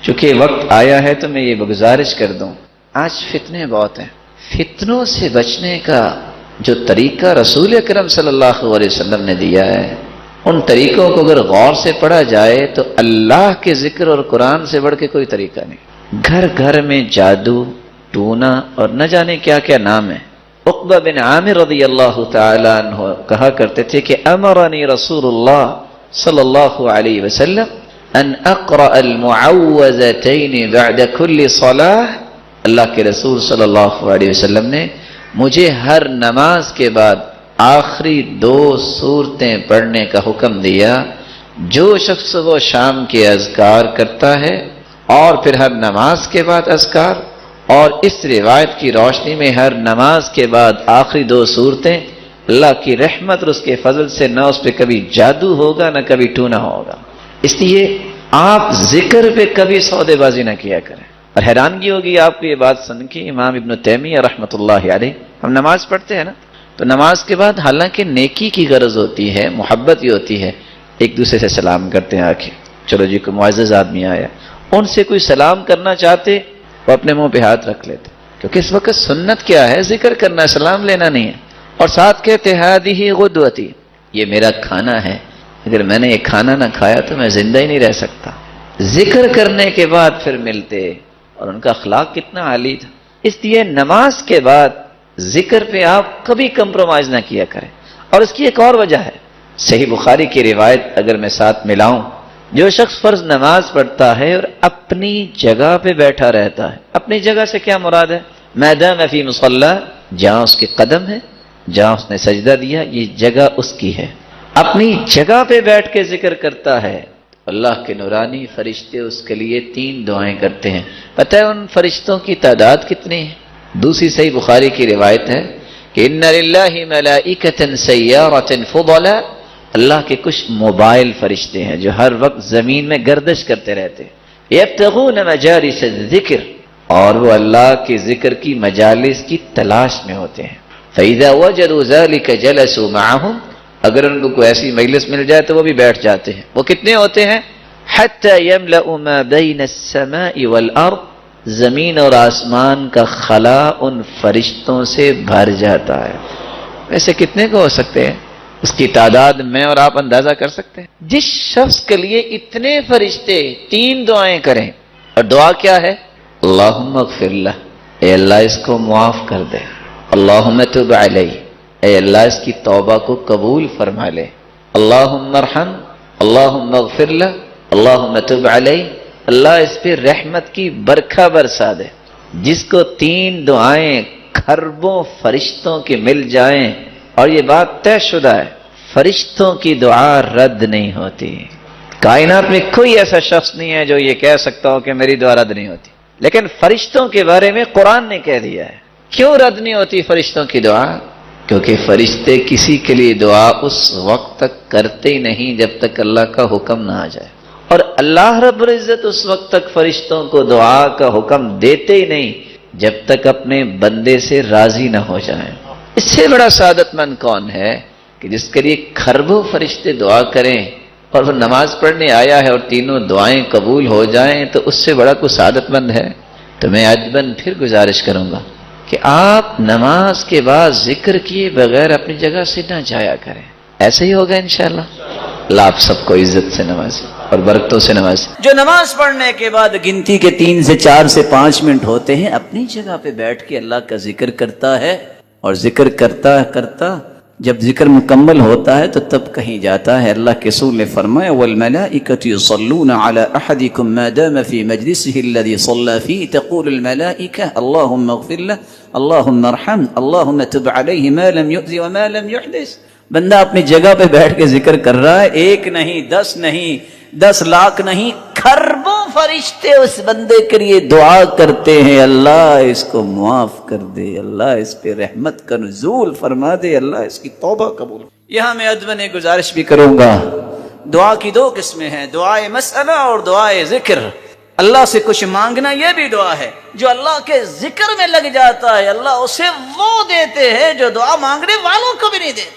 چونکہ وقت آیا ہے تو میں یہ گزارش کر دوں، آج فتنے بہت ہیں، فتنوں سے بچنے کا جو طریقہ رسول اکرم صلی اللہ علیہ وسلم نے دیا ہے، ان طریقوں کو اگر غور سے پڑھا جائے تو اللہ کے ذکر اور قرآن سے بڑھ کے کوئی طریقہ نہیں۔ گھر گھر میں جادو، ٹونا اور نہ جانے کیا کیا نام ہے۔ عقبہ بن عامر رضی اللہ تعالی عنہ کہا کرتے تھے کہ امرنی رسول اللہ صلی اللہ علیہ وسلم ان اقرأ المعوذتین بعد کل صلاح، اللہ کے رسول صلی اللہ علیہ وسلم نے مجھے ہر نماز کے بعد آخری 2 سورتیں پڑھنے کا حکم دیا۔ جو شخص وہ شام کے اذکار کرتا ہے اور پھر ہر نماز کے بعد اذکار، اور اس روایت کی روشنی میں ہر نماز کے بعد آخری 2 سورتیں، اللہ کی رحمت اور اس کے فضل سے نہ اس پہ کبھی جادو ہوگا نہ کبھی ٹونا ہوگا۔ اس لیے آپ ذکر پہ کبھی سودے بازی نہ کیا کریں۔ اور حیرانگی ہوگی آپ کو یہ بات سن کے، امام ابن تیمیہ رحمۃ اللہ علیہ، ہم نماز پڑھتے ہیں نا، تو نماز کے بعد حالانکہ نیکی کی غرض ہوتی ہے، محبت ہی ہوتی ہے، ایک دوسرے سے سلام کرتے ہیں آ کے، چلو جی کوئی معزز آدمی آیا، ان سے کوئی سلام کرنا چاہتے وہ اپنے منہ پہ ہاتھ رکھ لیتے، کیونکہ اس وقت سنت کیا ہے؟ ذکر کرنا، سلام لینا نہیں ہے۔ اور ساتھ کہتے ہادہ غدوتی، یہ میرا کھانا ہے، اگر میں نے یہ کھانا نہ کھایا تو میں زندہ ہی نہیں رہ سکتا۔ ذکر کرنے کے بعد پھر ملتے، اور ان کا اخلاق کتنا عالی تھا۔ اس لیے نماز کے بعد ذکر پہ آپ کبھی کمپرومائز نہ کیا کریں۔ اور اس کی ایک اور وجہ ہے، صحیح بخاری کی روایت اگر میں ساتھ ملاؤں، جو شخص فرض نماز پڑھتا ہے اور اپنی جگہ پہ بیٹھا رہتا ہے، اپنی جگہ سے کیا مراد ہے؟ میدان فی مصلی، جہاں اس کے قدم ہے، جہاں اس نے سجدہ دیا، یہ جگہ اس کی ہے، اپنی جگہ پہ بیٹھ کے ذکر کرتا ہے، اللہ کے نورانی فرشتے اس کے لیے 3 دعائیں کرتے ہیں۔ پتہ ہے ان فرشتوں کی تعداد کتنی ہے؟ دوسری صحیح بخاری کی روایت ہے کہ ان للہ ملائکۃ سیارۃ فضلا، اللہ کے کچھ موبائل فرشتے ہیں جو ہر وقت زمین میں گردش کرتے رہتے ہیں، یبتغون مجالس الذکر، اور وہ اللہ کے ذکر کی مجالس کی تلاش میں ہوتے ہیں۔ فإذا وجدوا ذلك جلسوا معهم، اگر ان کو کوئی ایسی مجلس مل جائے تو وہ بھی بیٹھ جاتے ہیں۔ وہ کتنے ہوتے ہیں؟ حتی یملأ ما بین السماء والارض، زمین اور آسمان کا خلا ان فرشتوں سے بھر جاتا ہے۔ ویسے کتنے کو ہو سکتے ہیں؟ اس کی تعداد میں اور آپ اندازہ کر سکتے ہیں؟ جس شخص کے لیے اتنے فرشتے 3 دعائیں کریں، اور دعا کیا ہے؟ اللہم اغفر لہ، اے اللہ اس کو معاف کر دے، اللہم تب علیہ، اے اللہ اس کی توبہ کو قبول فرما لے، اللہم ارحم، اللہم اغفر لہ، اللہم تب علیہ، اللہ اس پہ رحمت کی برکھا برسا دے۔ جس کو 3 دعائیں کھربوں فرشتوں کے مل جائیں، اور یہ بات طے شدہ ہے، فرشتوں کی دعا رد نہیں ہوتی۔ کائنات میں کوئی ایسا شخص نہیں ہے جو یہ کہہ سکتا ہو کہ میری دعا رد نہیں ہوتی، لیکن فرشتوں کے بارے میں قرآن نے کہہ دیا ہے۔ کیوں رد نہیں ہوتی فرشتوں کی دعا؟ کیونکہ فرشتے کسی کے لیے دعا اس وقت تک کرتے ہی نہیں جب تک اللہ کا حکم نہ آ جائے، اور اللہ رب العزت اس وقت تک فرشتوں کو دعا کا حکم دیتے ہی نہیں جب تک اپنے بندے سے راضی نہ ہو جائیں۔ اس سے بڑا سعادت مند کون ہے کہ جس کے لیے کھربوں فرشتے دعا کریں اور وہ نماز پڑھنے آیا ہے اور 3 دعائیں قبول ہو جائیں، تو اس سے بڑا کوئی سعادت مند ہے؟ تو میں عجباً پھر گزارش کروں گا کہ آپ نماز کے بعد ذکر کیے بغیر اپنی جگہ سے نہ جایا کریں۔ ایسے ہی ہوگا انشاءاللہ۔ اللہ آپ سب کو عزت سے نوازے اور برکتوں سے نوازے۔ جو نماز پڑھنے کے بعد گنتی کے 3 سے 4 سے 5 منٹ ہوتے ہیں، اپنی جگہ پہ بیٹھ کے اللہ کا ذکر کرتا ہے، اور ذکر کرتا کرتا جب ذکر مکمل ہوتا ہے تو تب کہیں جاتا ہے۔ اللہ کے رسول نے فرمایا والملائکۃ یصلون علی احدکم ما دام فی مجلسہ الذی صلی فیہ، تقول الملائکہ اللہم اغفر لہ، اللہم ارحم، اللہم تب علیہ ما لم یؤذ وما لم یحدث۔ بندہ اپنی جگہ پہ بیٹھ کے ذکر کر رہا ہے، 1 نہیں، 10 نہیں، 10 لاکھ نہیں، کھربوں فرشتے اس بندے کے لیے دعا کرتے ہیں، اللہ اس کو معاف کر دے، اللہ اس پہ رحمت کا نزول فرما دے، اللہ اس کی توبہ قبول۔ یہاں میں ادباً ایک گزارش بھی کروں گا، دعا کی 2 قسمیں ہیں، دعائے مسئلہ اور دعائے ذکر۔ اللہ سے کچھ مانگنا یہ بھی دعا ہے۔ جو اللہ کے ذکر میں لگ جاتا ہے، اللہ اسے وہ دیتے ہیں جو دعا مانگنے والوں کو بھی نہیں دیتے۔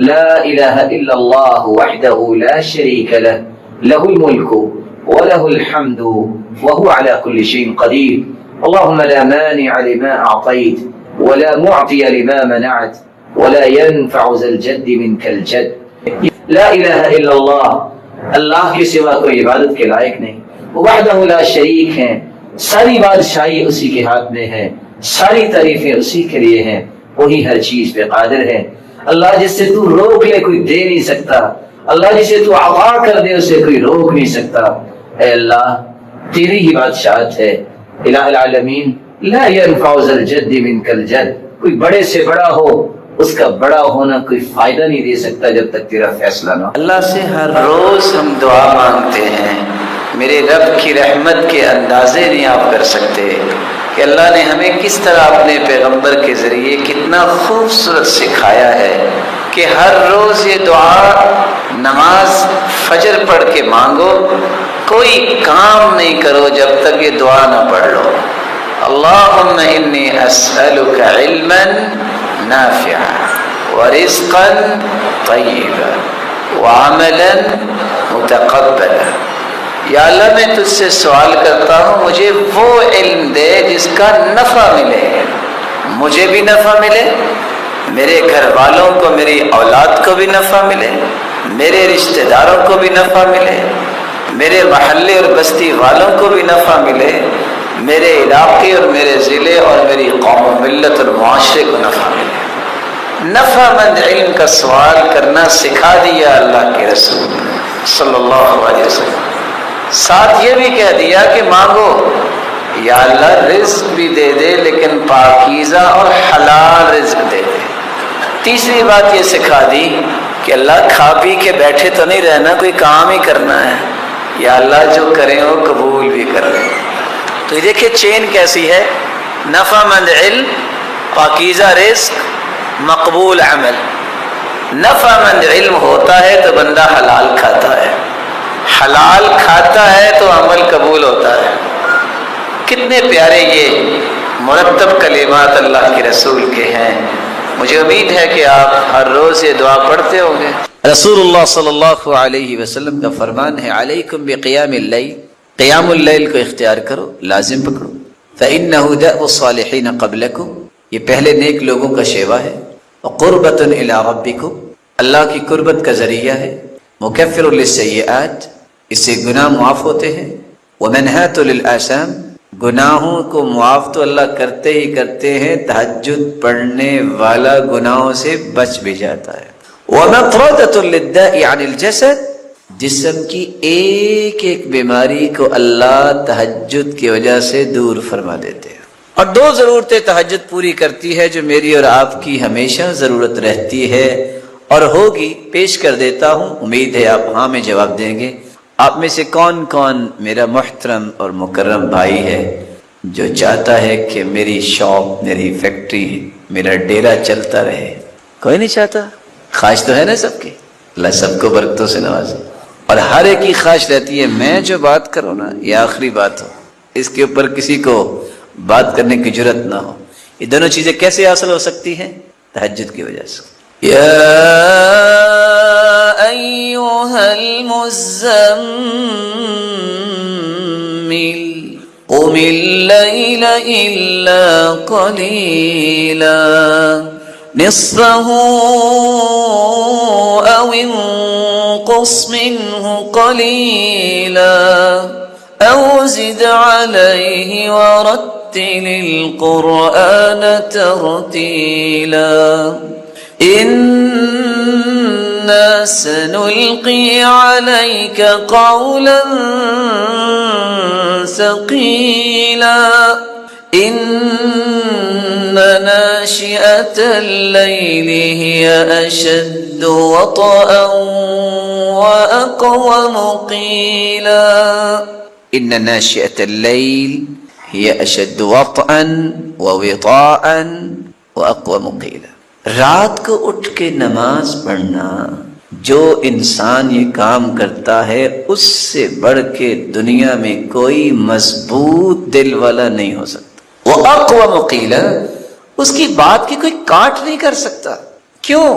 لا الہ الا اللہ وحدہ لا شریک لہ لہ الملک وله الحمد وهو على كل شيء قدير اللهم لا مانع لما أعطيت ولا معطي لما منعت ولا ينفع ذا الجد منك الجد لا الہ الا اللہ اللہ کے سوا کوئی عبادت کے لائق نہیں وحدہ لا شریک ہیں ساری بادشاہی اسی کے ہاتھ میں ہے ساری تعریفیں اسی کے لیے ہیں وہی ہر چیز پہ قادر ہے اللہ جس سے تو روک لے کوئی دے نہیں سکتا اللہ جسے تو عطا کر دے اسے کوئی روک نہیں سکتا اے اللہ تیری ہی بادشاہت ہے الہ العالمین لا ينفع ذا الجد منك الجد کوئی بڑے سے بڑا ہو اس کا بڑا ہونا کوئی فائدہ نہیں دے سکتا جب تک تیرا فیصلہ نہ ہو اللہ سے ہر روز ہم دعا مانگتے ہیں میرے رب کی رحمت کے اندازے نہیں آپ کر سکتے کہ اللہ نے ہمیں کس طرح اپنے پیغمبر کے ذریعے کتنا خوبصورت سکھایا ہے کہ ہر روز یہ دعا نماز فجر پڑھ کے مانگو کوئی کام نہیں کرو جب تک یہ دعا نہ پڑھ لو اللہم انی اسألک علما نافعا ورزقا طیبا وعملا متقبلا یا اللہ میں تجھ سے سوال کرتا ہوں مجھے وہ علم دے جس کا نفع ملے مجھے بھی نفع ملے میرے گھر والوں کو میری اولاد کو بھی نفع ملے میرے رشتہ داروں کو بھی نفع ملے میرے محلے اور بستی والوں کو بھی نفع ملے میرے علاقے اور میرے ضلع اور میری قوم و ملت اور معاشرے کو نفع ملے نفع مند علم کا سوال کرنا سکھا دیا اللہ کے رسول صلی اللہ علیہ وسلم ساتھ یہ بھی کہہ دیا کہ مانگو یا اللہ رزق بھی دے دے لیکن پاکیزہ اور حلال رزق دے دے تیسری بات یہ سکھا دی کہ اللہ کھا پی کے بیٹھے تو نہیں رہنا کوئی کام ہی کرنا ہے یا اللہ جو کریں وہ قبول بھی کر لیں تو یہ دیکھیں چین کیسی ہے نفع مند علم پاکیزہ رزق مقبول عمل نفع مند علم ہوتا ہے تو بندہ حلال کھاتا ہے حلال کھاتا ہے تو عمل قبول ہوتا ہے کتنے پیارے یہ مرتب کلمات اللہ کے رسول کے ہیں مجھے امید ہے کہ آپ ہر روز یہ دعا پڑھتے ہوں گے رسول اللہ صلی اللہ علیہ وسلم کا فرمان ہے علیکم بقیام اللیل قیام اللیل کو اختیار کرو لازم پکڑو فإنہ دأب الصالحین قبلکم یہ پہلے نیک لوگوں کا شیوا ہے وقربۃ الی ربکم اللہ کی قربت کا ذریعہ ہے مکفر للسیئات اس سے گناہ معاف ہوتے ہیں ومنہات للآثام گناہوں کو معاف تو اللہ کرتے ہی کرتے ہیں تہجد پڑھنے والا گناہوں سے بچ بھی جاتا ہے ومطردۃ للداء عن الجسد جسم کی ایک ایک بیماری کو اللہ تہجد کی وجہ سے دور فرما دیتے ہیں اور دو ضرورتیں تہجد پوری کرتی ہے جو میری اور آپ کی ہمیشہ ضرورت رہتی ہے اور ہوگی پیش کر دیتا ہوں امید ہے آپ ہاں میں جواب دیں گے آپ میں سے کون کون میرا محترم اور مکرم بھائی ہے جو چاہتا ہے کہ میری شاپ میری فیکٹری میرا ڈیرا چلتا رہے کوئی نہیں چاہتا خواہش تو ہے نا سب کی اللہ سب کو برکتوں سے نوازے اور ہر ایک کی خواہش رہتی ہے میں جو بات کروں نا یہ آخری بات ہو اس کے اوپر کسی کو بات کرنے کی جرت نہ ہو یہ دونوں چیزیں کیسے حاصل ہو سکتی ہیں تہجد کی وجہ سے یا ایھا المزمل قم اللیل الا قلیلا نصفه او انقص منه قلیلا او زد علیہ ورتل القرآن ترتیلا إنا سنلقي عليك قولا ثقيلا إن ناشئة الليل هي أشد وطئا وأقوم قيلا إن ناشئة الليل هي أشد وطئا ووطاء وأقوم قيلا رات کو اٹھ کے نماز پڑھنا جو انسان یہ کام کرتا ہے اس سے بڑھ کے دنیا میں کوئی مضبوط دل والا نہیں ہو سکتا وہ اقوام قیلا اس کی بات کی کوئی کاٹ نہیں کر سکتا کیوں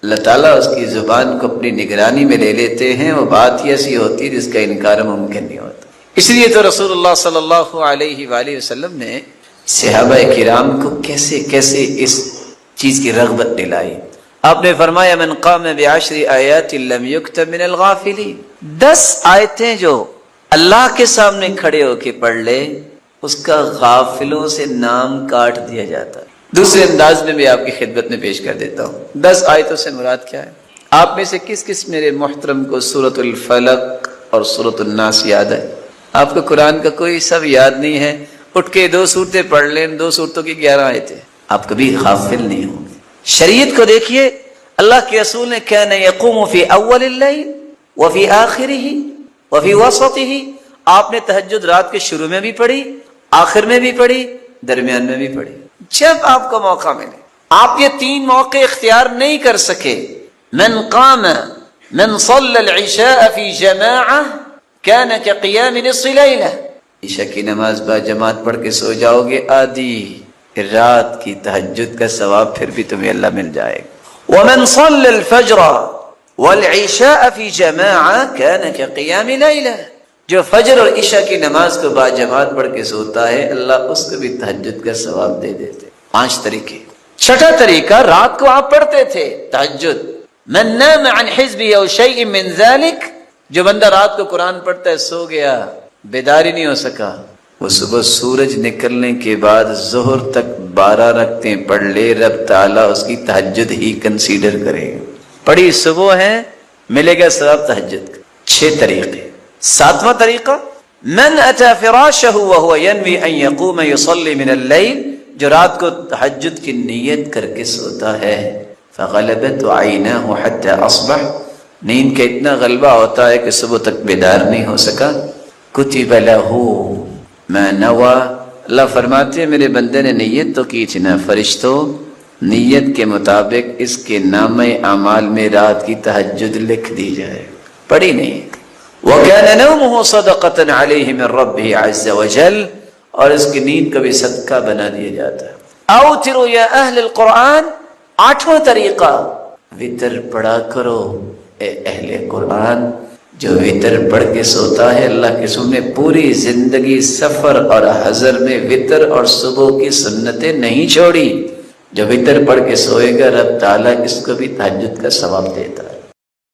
اللہ تعالیٰ اس کی زبان کو اپنی نگرانی میں لے لیتے ہیں، وہ بات ہی ایسی ہوتی ہے جس کا انکار ممکن نہیں ہوتا۔ اس لیے تو رسول اللہ صلی اللہ علیہ وآلہ وسلم نے صحابہ کرام کو کیسے کیسے اس چیز کی رغبت دلائی۔ آپ نے فرمایا من قام بعشر آیات لم یکتب من الغافلین، 10 آیتیں جو اللہ کے سامنے کھڑے ہو کے پڑھ لے اس کا غافلوں سے نام کاٹ دیا جاتا ہے۔ دوسرے انداز میں بھی آپ کی خدمت میں پیش کر دیتا ہوں۔ 10 آیتوں سے مراد کیا ہے؟ آپ میں سے کس کس میرے محترم کو سورۃ الفلق اور سورۃ الناس یاد ہے؟ آپ کو قرآن کا کوئی سب یاد نہیں ہے، اٹھ کے 2 صورتیں پڑھ لیں، 2 صورتوں کی 11 آیتیں، آپ کبھی غافل نہیں ہوں گے۔ شریعت کو دیکھیے، اللہ کے رسول نے کان یقوم فی اول اللیل وفی آخرہ وفی وسطہ، آپ نے تہجد رات کے شروع میں بھی پڑھی، آخر میں بھی پڑھی، درمیان میں بھی پڑھی، جب آپ کو موقع ملے۔ آپ یہ 3 موقع اختیار نہیں کر سکے۔ من قام من صلی العشاء فی جماعہ کان کقیام نصف لیلہ، عشاء کی نماز با جماعت پڑھ کے سو جاؤ گے آدھی رات کی تہجد کا ثواب پھر بھی تمہیں اللہ مل جائے گا۔ ومن صلی الفجر والعشاء فی جماعہ کان کقیام لیلہ، جو فجر اور عشاء کی نماز کو با جماعت پڑھ کے سوتا ہے اللہ اس کو بھی تہجد کا ثواب دے دیتے۔ 5 طریقے۔ چھٹا طریقہ، رات کو آپ پڑھتے تھے تہجد۔ من نام عن حزب او شیء من ذلک، جو بندہ رات کو قرآن پڑھتا ہے سو گیا، بیدار ہی نہیں ہو سکا، وہ صبح سورج نکلنے کے بعد ظہر تک 12 رکعتیں پڑھ لے، رب تعالیٰ اس کی تہجد ہی کنسیڈر کرے گا۔ پڑھی صبح ہے، ملے گا ثواب تہجد کا۔ 6 طریقے۔ 7واں طریقہ، من اتی فراشہ وهو ینوی ان یقوم یصلی من اللیل، جو رات کو تہجد کی نیت کر کے سوتا ہے، فغلبت عیناہ حتی اصبح، نیند کا اتنا غلبہ ہوتا ہے کہ صبح تک بیدار نہیں ہو سکا، کتب لہ ما نوی، اللہ فرماتے ہیں میرے بندے نے نیت تو کی تھی نا، فرشتوں نیت کے مطابق اس کے نامہ اعمال میں رات کی تہجد لکھ دی جائے، پڑھی نہیں۔ وَكَانَ نَوْمُهُ صَدَقَةً عَلَيْهِ مِنْ رَبِّهِ عَزَّ وَجَلَّ، اور اس کی نیند کا بھی صدقہ بنا دیا جاتا ہے۔ اوتروا یا اہل القرآن، 8واں طریقہ، وتر پڑھا کرو اے اہل قرآن۔ جو وتر پڑھ کے سوتا ہے، اللہ کے رسول نے پوری زندگی سفر اور حضر میں وتر اور صبح کی سنتیں نہیں چھوڑی۔ جو وتر پڑھ کے سوئے گا رب تعالیٰ اس کو بھی تہجد کا ثواب دیتا ہے۔